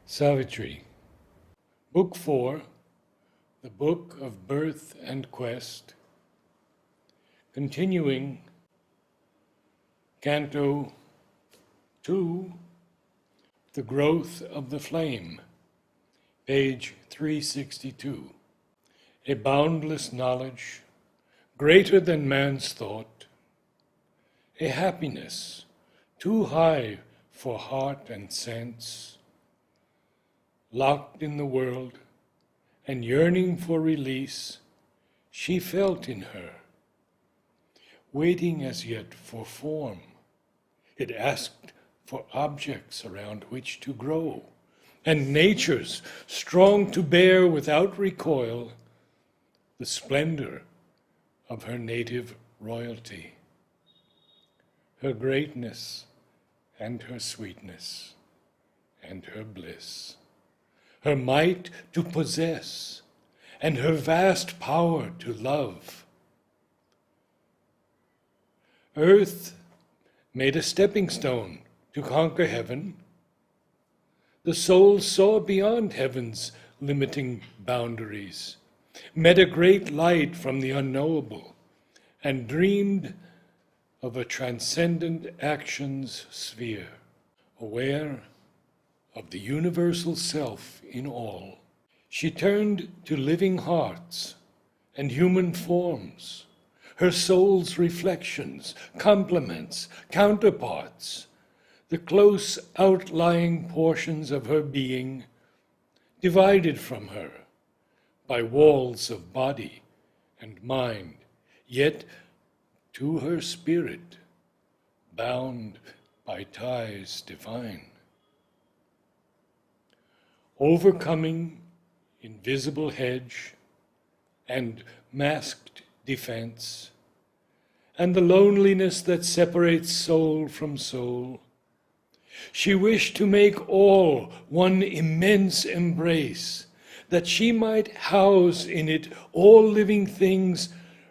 Savitri. Book 4, The Book of Birth and Quest, continuing Canto 2, The Growth of the Flame, page 362. A boundless knowledge, greater than man's thought, a happiness too high for heart and sense, locked in the world and yearning for release, she felt in her, waiting as yet for form. It asked for objects around which to grow, and natures strong to bear without recoil the splendor of her native royalty, her greatness and her sweetness and her bliss, her might to possess, and her vast power to love. Earth made a stepping stone to conquer heaven. The soul saw beyond heaven's limiting boundaries, met a great light from the unknowable, and dreamed of a transcendent action's sphere, aware of the universal self in all. She turned to living hearts and human forms, her soul's reflections, complements, counterparts, the close outlying portions of her being, divided from her by walls of body and mind, yet to her spirit, bound by ties divine. Overcoming invisible hedge and masked defense, and the loneliness that separates soul from soul, she wished to make all one immense embrace, that she might house in it all living things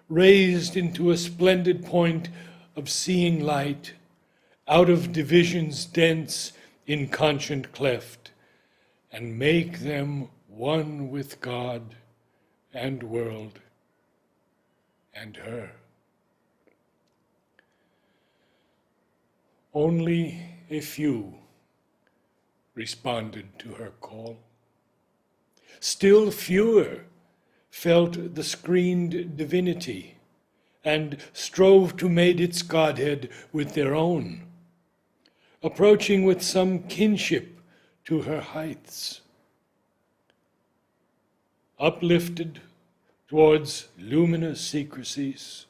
raised into a splendid point of seeing light, out of divisions dense, inconscient cleft, and make them one with God and world and her. Only a few responded to her call. Still fewer felt the screened divinity and strove to mate its godhead with their own, approaching with some kinship to her heights. Uplifted towards luminous secrecies,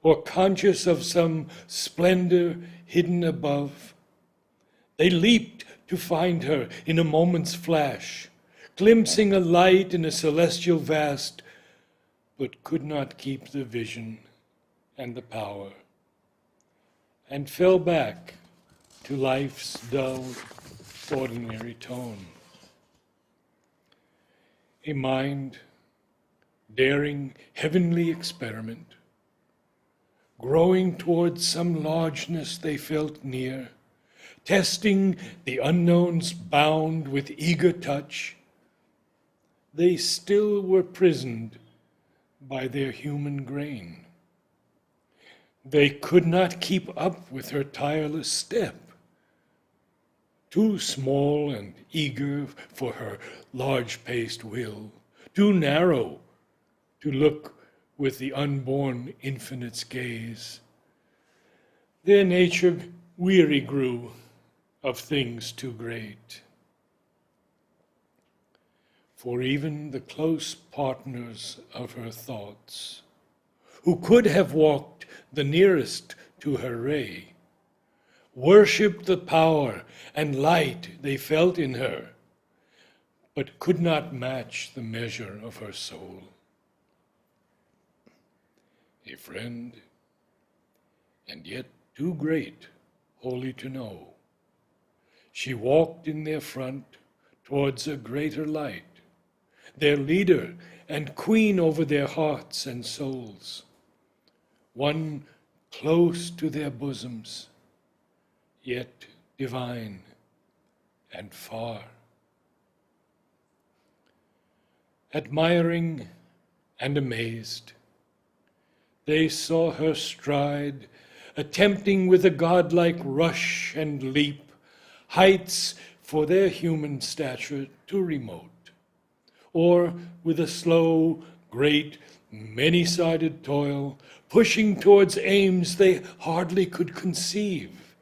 or conscious of some splendor hidden above, they leaped to find her in a moment's flash, glimpsing a light in a celestial vast, but could not keep the vision and the power, and fell back to life's dull, ordinary tone. A mind daring heavenly experiment, growing towards some largeness they felt near, testing the unknown's bound with eager touch, they still were prisoned by their human grain. They could not keep up with her tireless step, too small and eager for her large-paced will, too narrow to look with the unborn infinite's gaze. Their nature weary grew of things too great. For even the close partners of her thoughts, who could have walked the nearest to her ray, worshipped the power and light they felt in her, but could not match the measure of her soul. A friend, and yet too great wholly to know, she walked in their front towards a greater light, their leader and queen over their hearts and souls, one close to their bosoms, yet divine and far admiring and amazed. They saw her stride, attempting with a godlike rush and leap, heights for their human stature too remote, or with a slow, great, many-sided toil, pushing towards aims they hardly could conceive.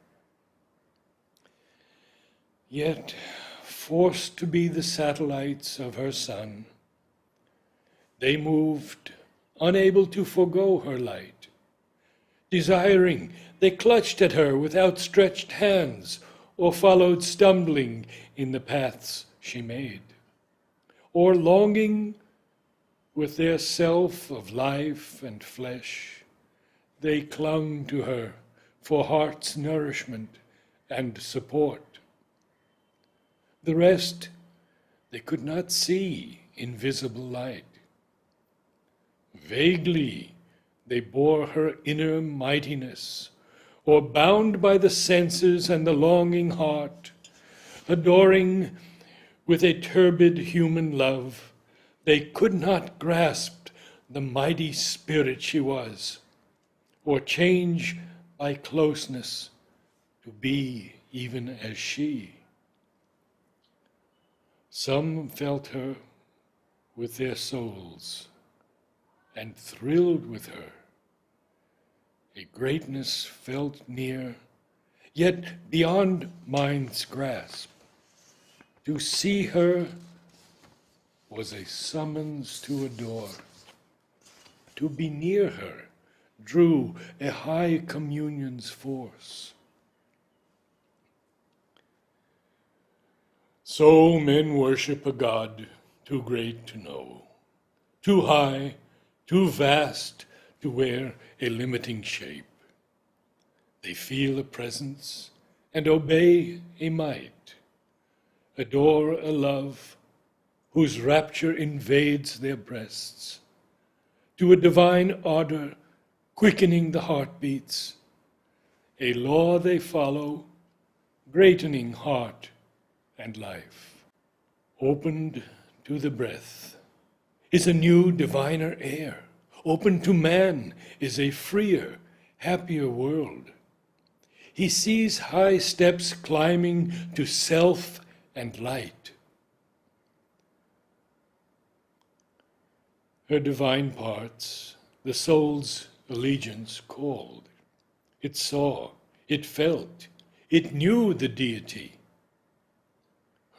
Yet, forced to be the satellites of her sun, they moved, unable to forego her light. Desiring, they clutched at her with outstretched hands, or followed stumbling in the paths she made. Or longing, with their self of life and flesh, they clung to her for heart's nourishment and support. The rest they could not see in visible light. Vaguely they bore her inner mightiness, or bound by the senses and the longing heart, adoring with a turbid human love, they could not grasp the mighty spirit she was, or change by closeness to be even as she. Some felt her with their souls and thrilled with her. A greatness felt near, yet beyond mind's grasp. To see her was a summons to adore. To be near her drew a high communion's force. So men worship a God too great to know, too high, too vast to wear a limiting shape. They feel a presence and obey a might, adore a love whose rapture invades their breasts, to a divine ardor quickening the heartbeats, a law they follow, greatening heart and life. Opened to the breath is a new diviner air. Open to man is a freer, happier world. He sees high steps climbing to self and light. Her divine parts, the soul's allegiance called. It saw, it felt, it knew the deity.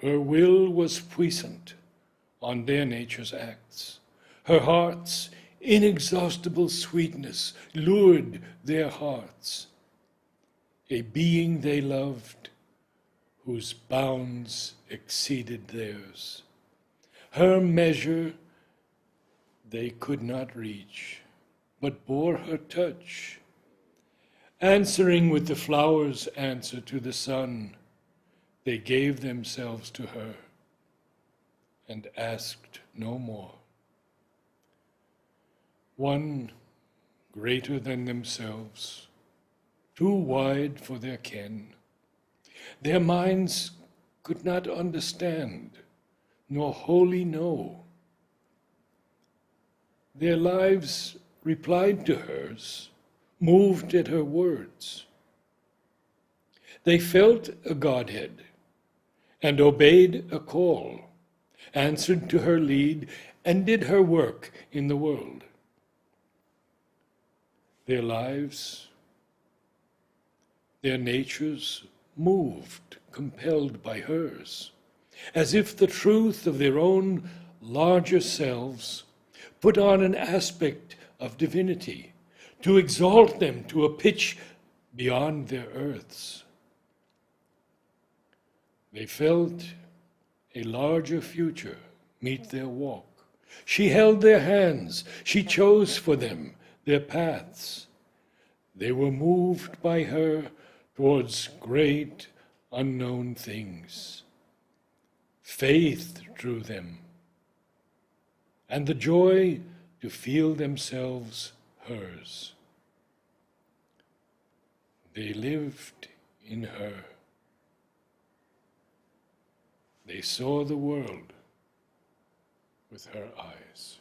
Her will was puissant on their nature's acts. Her heart's inexhaustible sweetness lured their hearts. A being they loved, whose bounds exceeded theirs. Her measure they could not reach, but bore her touch, answering with the flowers' answer to the sun. They gave themselves to her and asked no more. One greater than themselves, too wide for their ken. Their minds could not understand, nor wholly know. Their lives replied to hers, moved at her words. They felt a Godhead and obeyed a call, answered to her lead, and did her work in the world. Their lives, their natures moved, compelled by hers, as if the truth of their own larger selves put on an aspect of divinity, to exalt them to a pitch beyond their earths. They felt a larger future meet their walk. She held their hands. She chose for them their paths. They were moved by her towards great unknown things. Faith drew them, and the joy to feel themselves hers. They lived in her. They saw the world with her eyes.